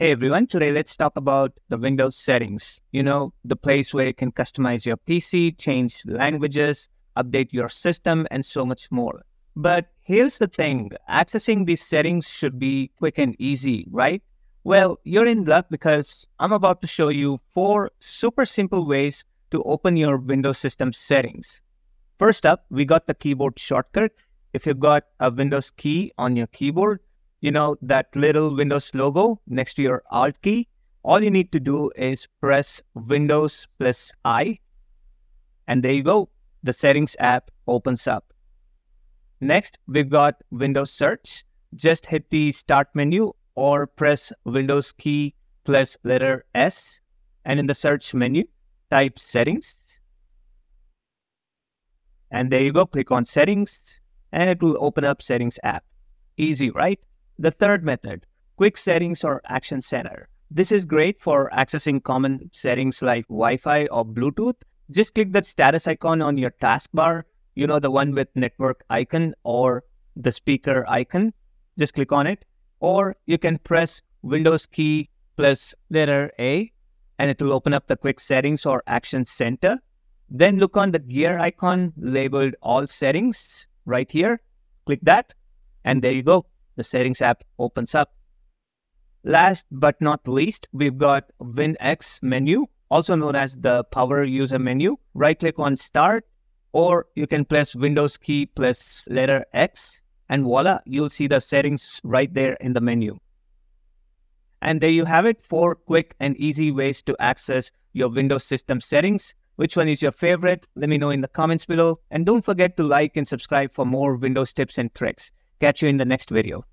Hey everyone, today let's talk about the Windows settings. The place where you can customize your PC, change languages, update your system, and so much more. But here's the thing, accessing these settings should be quick and easy, right? Well, you're in luck because I'm about to show you 4 super simple ways to open your Windows system settings. First up, we got the keyboard shortcut. If you've got a Windows key on your keyboard, that little Windows logo next to your Alt key, all you need to do is press Windows plus I, and there you go. The settings app opens up. Next, we've got Windows search. Just hit the start menu or press Windows key plus letter S, and in the search menu, type settings. And there you go, click on settings, and it will open up settings app. Easy, right? The third method, quick settings or action center. This is great for accessing common settings like Wi-Fi or Bluetooth. Just click that status icon on your taskbar, the one with network icon or the speaker icon. Just click on it. Or you can press Windows key plus letter A, and it will open up the quick settings or action center. Then look on the gear icon labeled all settings right here. Click that, and there you go. The settings app opens up. Last but not least, we've got WinX Menu, also known as the Power User Menu. Right-click on Start, or you can press Windows key plus letter X, and voila, you'll see the settings right there in the menu. And there you have it, 4 quick and easy ways to access your Windows system settings. Which one is your favorite? Let me know in the comments below. And don't forget to like and subscribe for more Windows tips and tricks. Catch you in the next video.